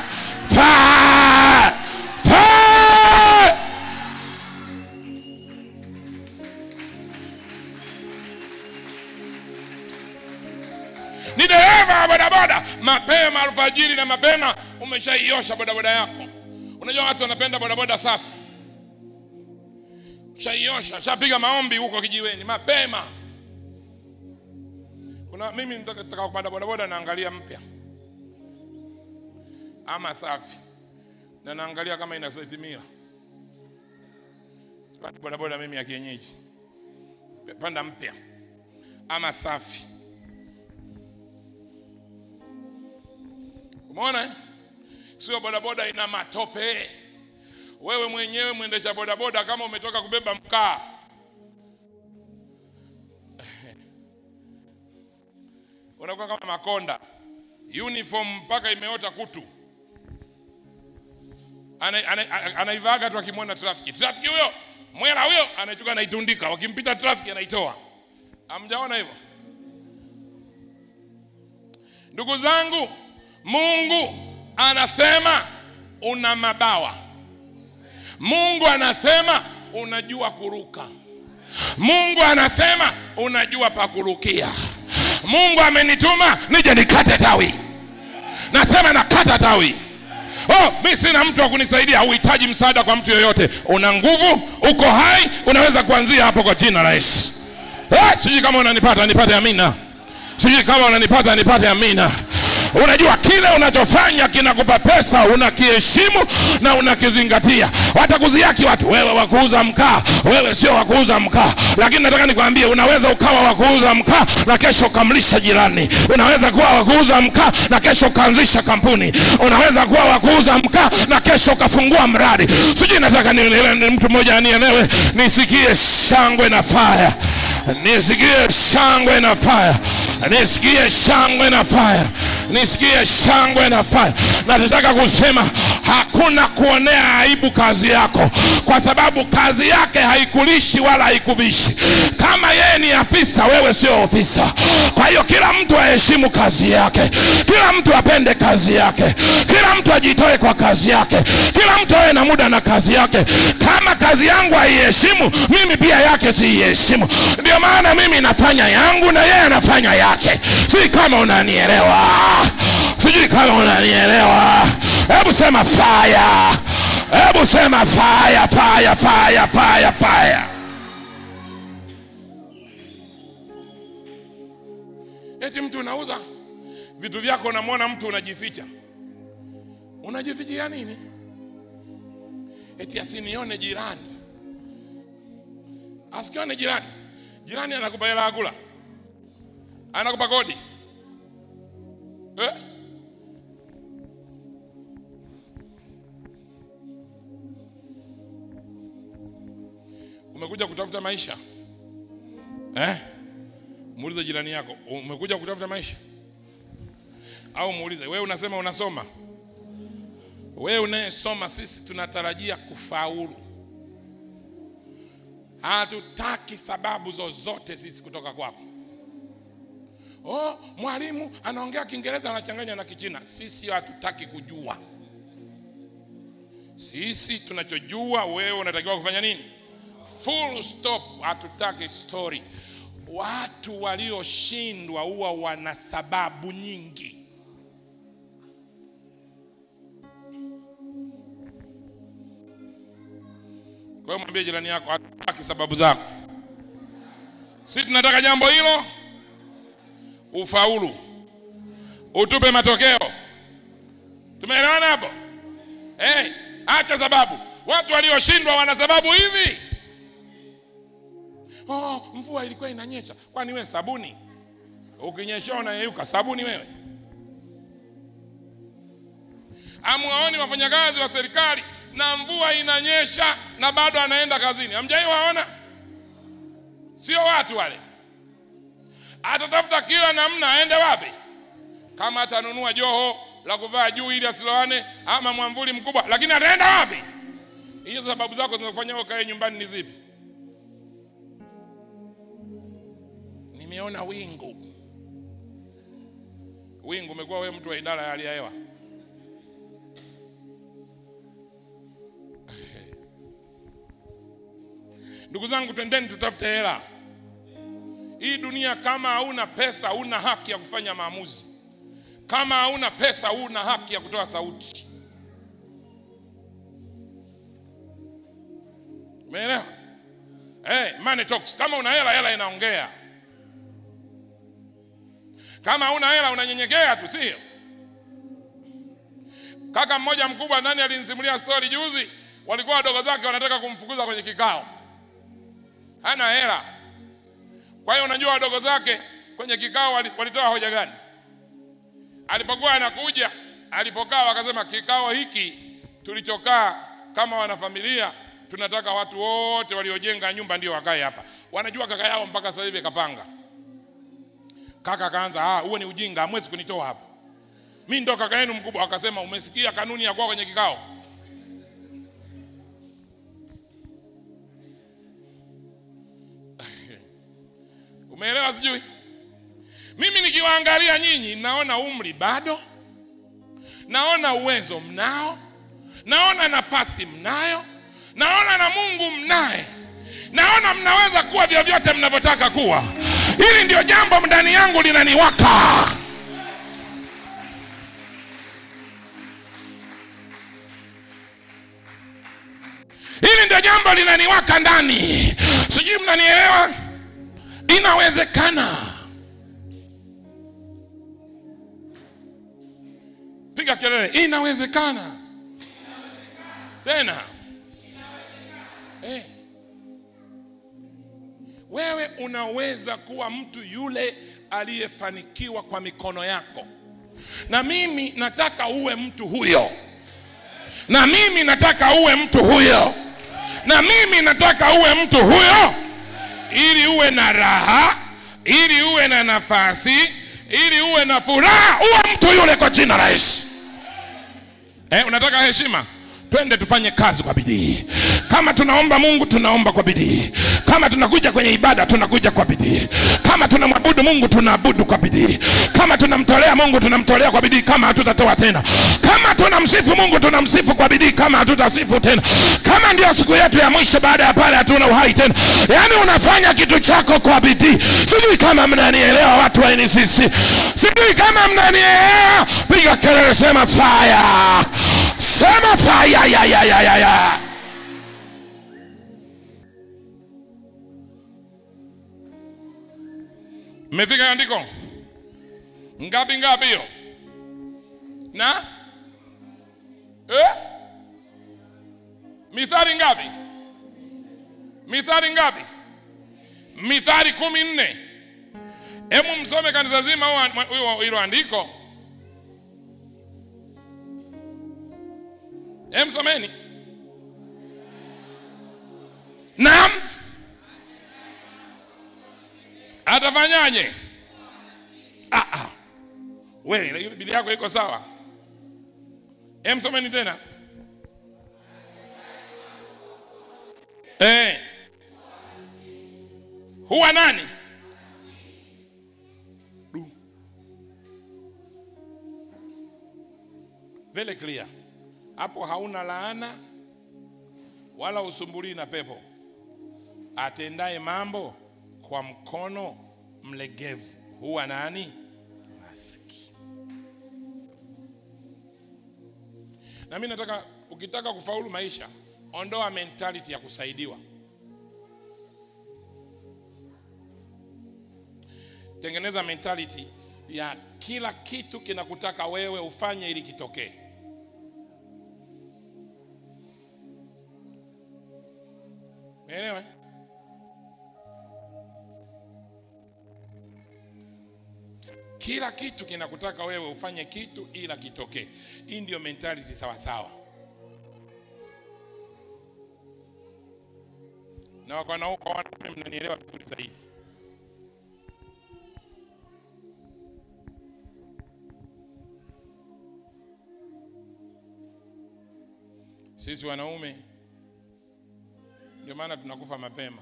Fire. Fire. Ni dereva wa bodaboda, mapema alfajiri na mapema umeshaiosha bodaboda yako. Unajua watu wanapenda bodaboda safi. Shaiosha, shapiga maombi huko kijiweni mapema. Kuna mimi nataka kupanda bodaboda, naangalia mpya ama safi, na naangalia kama ina setimia. Sipandi bodaboda mimi ya kienyeji, panda mpya ama safi. Umeona? Sio bodaboda ina matope. Wewe mwenyewe mwendesha bodaboda kama umetoka kubeba mkaa, unakuwa kama Makonda, uniform mpaka imeota kutu. Anaivaga tu akimwona trafiki huyo, mwela huyo, anachukua anaitundika, wakimpita trafiki anaitoa. Hamjaona hivyo? Ndugu zangu, Mungu anasema una mabawa. Mungu anasema unajua kuruka. Mungu anasema unajua pakurukia. Mungu amenituma nije nikate tawi. Nasema nakata tawi. Mimi sina mtu wa kunisaidia. Huhitaji msaada kwa mtu yoyote. Una nguvu, uko hai, unaweza kuanzia hapo kwa jina la Yesu. Sijui kama unanipata, nipate amina. Sijui kama unanipata, nipate amina. Unajua kile unachofanya kinakupa pesa, unakiheshimu na unakizingatia. Watakuziaki watu, wewe wakuuza mkaa, wewe sio wakuuza mkaa. Lakini nataka nikwambie, unaweza ukawa wakuuza mkaa na kesho kamlisha jirani. Unaweza kuwa wakuuza mkaa na kesho kaanzisha kampuni. Unaweza kuwa wakuuza mkaa na kesho kafungua mradi. Sijui nataka ni mtu mmoja anielewe. Nisikie shangwe na fire. Nisikie shangwe na fire. Nisikie shangwe na fire. Nisikie shangwe na fire. Na nataka kusema hakuna kuonea aibu kazi yako, kwa sababu kazi yake haikulishi wala haikuvishi. Kama yeye ni afisa, wewe sio ofisa. Kwa hiyo kila mtu aheshimu kazi yake. Kila mtu apende kazi yake. Kila mtu ajitoe kwa kazi yake. Kila mtu awe na muda na kazi yake. Kama kazi yangu haiheshimu, mimi pia yake siiheshimu. Ndio maana mimi nafanya yangu na yeye anafanya yake. Sijui kama unanielewa. Sijui kama unanielewa. Hebu sema fire. Hebu sema fire, fire, fire, fire, fire. Eti mtu unauza vitu vyako, unamwona mtu unajificha. Unajifichia nini? Eti asinione jirani. Asikione jirani. Jirani anakupa hela kula. Anakupa kodi. Umekuja kutafuta maisha? Muulize jirani yako, umekuja kutafuta maisha? Au muulize, wewe unasema unasoma? Wewe unayesoma, sisi tunatarajia kufaulu. Hatutaki sababu zozote sisi kutoka kwako. Mwalimu anaongea Kiingereza anachanganya na Kichina. Sisi hatutaki kujua. Sisi tunachojua, wewe unatakiwa kufanya nini? Full stop. Hatutaki story. Watu walioshindwa huwa wana sababu nyingi. Kwa hiyo mwambie jirani yako, hatutaki sababu zako. Sisi tunataka jambo hilo. ufaulu, utupe matokeo. Tumeelewana hapo? Acha sababu. Watu walioshindwa wana sababu hivi. Mvua ilikuwa inanyesha. Kwani wewe sabuni? Ukinyesha unayeyuka sabuni wewe? Amuwaoni wafanyakazi wa serikali na mvua inanyesha na bado anaenda kazini? Hamjai waona? Sio watu wale. Atatafuta kila namna aende wapi? Kama atanunua joho la kuvaa juu ili asiloane ama mwamvuli mkubwa, lakini ataenda wapi? Hizo sababu zako zinakufanya ukae nyumbani ni zipi? Nimeona wingu. Wingu umekuwa wewe mtu wa idara ya hali ya hewa. Ndugu zangu, twendeni tutafute hela. Hii dunia, kama hauna pesa huna haki ya kufanya maamuzi. Kama hauna pesa huna haki ya kutoa sauti. Umeelewa? Money talks. Kama una hela, hela inaongea. Kama hauna hela unanyenyekea tu, sio? Kaka mmoja mkubwa nani alinisimulia story juzi, walikuwa wadogo zake wanataka kumfukuza kwenye kikao. Hana hela. Kwa hiyo unajua wadogo zake kwenye kikao walitoa hoja gani? Alipokuwa anakuja, alipokaa wakasema, kikao hiki tulichokaa kama wanafamilia tunataka watu wote waliojenga nyumba ndio wakae hapa. Wanajua kaka yao mpaka sasa hivi kapanga. Kaka kaanza, huo ni ujinga, hamwezi kunitoa hapa. Mimi ndo kaka yenu mkubwa. Akasema, umesikia kanuni ya kuwa kwenye kikao? Umeelewa sijui? Mimi nikiwaangalia nyinyi naona umri bado, naona uwezo mnao, naona nafasi mnayo, naona na Mungu mnaye, naona mnaweza kuwa vyovyote mnavyotaka kuwa. Hili ndio jambo ndani yangu linaniwaka. Hili ndio jambo linaniwaka ndani. Sijui mnanielewa? Inawezekana. Piga kelele, inawezekana. Tena. Wewe unaweza kuwa mtu yule aliyefanikiwa kwa mikono yako. Na mimi nataka uwe mtu huyo. Na mimi nataka uwe mtu huyo. Na mimi nataka uwe mtu huyo. Ili uwe na raha, ili uwe na nafasi, ili uwe na furaha, uwe mtu yule kwa jina la Yesu. Unataka heshima? Twende tufanye kazi kwa bidii. Kama tunaomba Mungu tunaomba kwa bidii. Kama tunakuja kwenye ibada tunakuja kwa bidii. Kama tunamwabudu Mungu tunaabudu kwa bidii. Kama tunamtolea Mungu tunamtolea kwa bidii, kama hatutatoa tena. Kama tunamsifu Mungu tunamsifu kwa bidii, kama hatutasifu tena. Kama ndio siku yetu ya mwisho, baada ya pale hatuna uhai tena. Yaani unafanya kitu chako kwa bidii. Sijui kama mnanielewa watu wa NCC. Sijui kama mnanielewa. Piga kelele, sema fire. Sema fire. Ya. Mmefika andiko? Ngapi hiyo? Na? Mithali ngapi? Mithali ngapi? Mithali 14. Hebu msome kanisa zima hilo andiko. Someni. Naam. Atafanyaje? Wewe ile Biblia yako iko sawa? Someni tena. Huwa nani? Very clear. Hapo hauna laana wala usumbuli na pepo. Atendaye mambo kwa mkono mlegevu huwa nani? Maskini. Na mimi nataka, ukitaka kufaulu maisha, ondoa mentality ya kusaidiwa. Tengeneza mentality ya kila kitu kinakutaka wewe ufanye ili kitokee. Umeelewa? Kila kitu kinakutaka wewe ufanye kitu ila kitokee. Hii ndio mentality sawa sawa. Na kwa wanaume mnanielewa vizuri zaidi. Sisi wanaume ndio maana tunakufa mapema.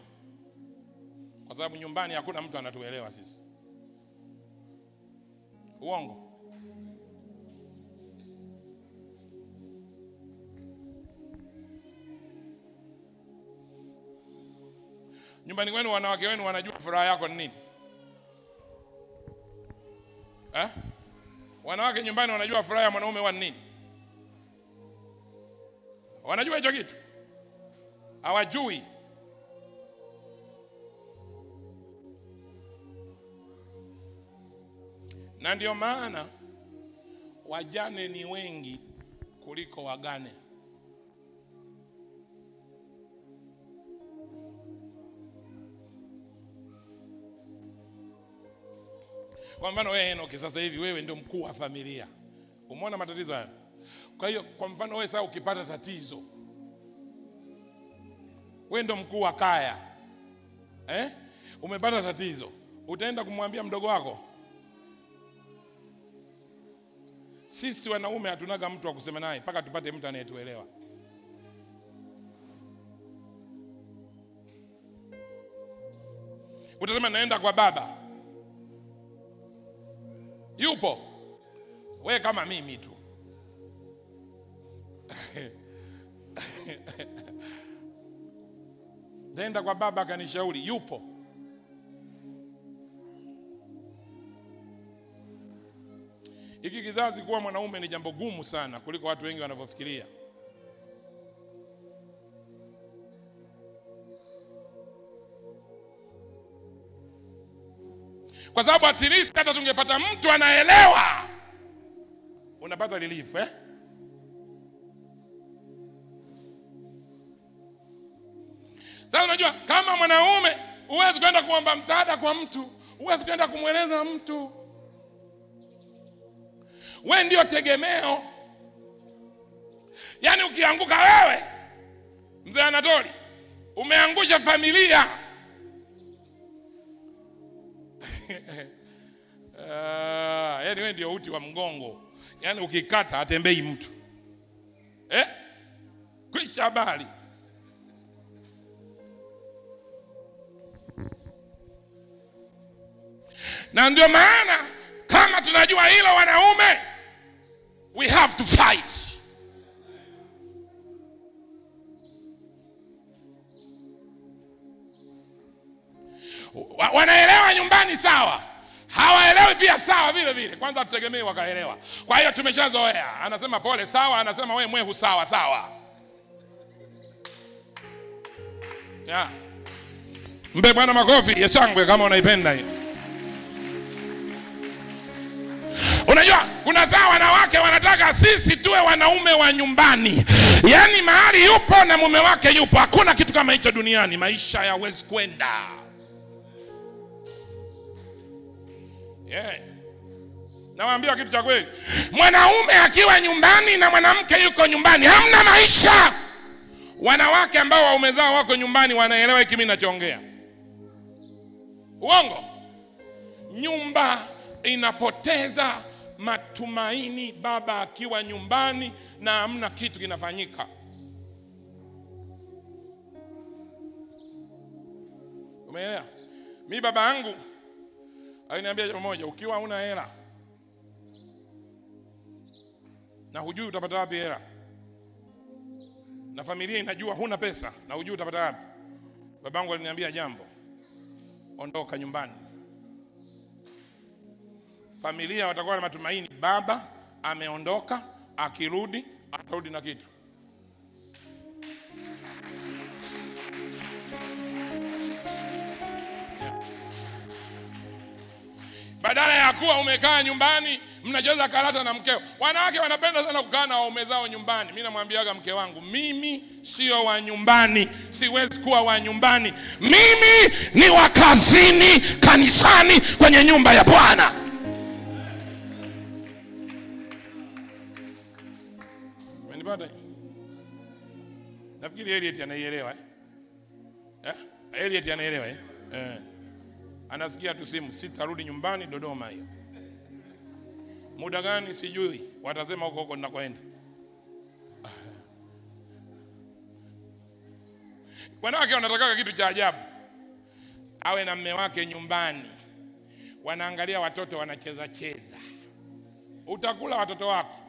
Kwa sababu nyumbani hakuna mtu anatuelewa sisi. Uongo? Nyumbani kwenu wanawake wenu wanajua furaha yako ni nini? Wanawake nyumbani wanajua furaha ya mwanaume wa nini? Wanajua hicho kitu? Hawajui. Na ndio maana wajane ni wengi kuliko wagane. Kwa mfano wewe Enoki, sasa hivi wewe ndio mkuu wa familia. Umeona matatizo haya? Kwa hiyo kwa mfano wewe sasa ukipata tatizo, wewe ndio mkuu wa kaya. Umepata tatizo, utaenda kumwambia mdogo wako? Sisi wanaume hatunaga mtu wa kusema naye mpaka tupate mtu anayetuelewa. Utasema naenda kwa baba. Yupo? Wewe kama mimi tu. Naenda kwa baba akanishauri, yupo? Hiki kizazi kuwa mwanaume ni jambo gumu sana kuliko watu wengi wanavyofikiria. Kwa sababu at least hata tungepata mtu anaelewa, unapata relief. Sasa unajua kama mwanaume huwezi kwenda kuomba msaada kwa mtu, huwezi kwenda kumweleza mtu. Wewe ndio tegemeo. Yaani ukianguka wewe, mzee Anatoli, umeangusha familia. Yaani wewe ndio uti wa mgongo. Yaani ukikata hatembei mtu. Kwisha habari. Na ndio maana kama tunajua hilo wanaume, we have to fight. Wanaelewa nyumbani sawa, hawaelewi pia sawa vile vile. Kwanza tutegemee wakaelewa. Kwa hiyo tumeshazoea. Anasema pole sawa, anasema wewe mwehu sawa sawa. Mbe Bwana makofi ya shangwe kama unaipenda hiyo. Unajua kuna saa wanawake wanataka sisi tuwe wanaume wa nyumbani. Yaani mahali yupo na mume wake yupo. Hakuna kitu kama hicho duniani. Maisha hayawezi kwenda. Nawaambia kitu cha kweli. Mwanaume akiwa nyumbani na mwanamke yuko nyumbani, hamna maisha. Wanawake ambao waume zao wako nyumbani wanaelewa hiki mimi ninachoongea. Uongo? Nyumba inapoteza matumaini baba akiwa nyumbani na hamna kitu kinafanyika. Umeelewa? Mimi baba yangu aliniambia jambo moja, ukiwa huna hela na hujui utapata wapi hela, na familia inajua huna pesa na hujui utapata wapi, babangu aliniambia jambo, ondoka nyumbani. Familia watakuwa na matumaini baba ameondoka, akirudi atarudi na kitu. Badala ya kuwa umekaa nyumbani mnacheza karata na mkeo. Wanawake wanapenda sana kukaa na waume zao nyumbani. Mimi namwambiaga mke wangu, mimi sio wa nyumbani, siwezi kuwa wa nyumbani. Mimi ni wa kazini, kanisani, kwenye nyumba ya Bwana. Umenipata? Nafikiri Elliot anaielewa Elliot anaelewa Anasikia tu simu, sitarudi nyumbani Dodoma hiyo. Muda gani sijui, watasema huko ninakoenda. Wanawake wanataka kitu cha ajabu. Awe na mume wake nyumbani, wanaangalia watoto wanacheza cheza. Utakula watoto wako.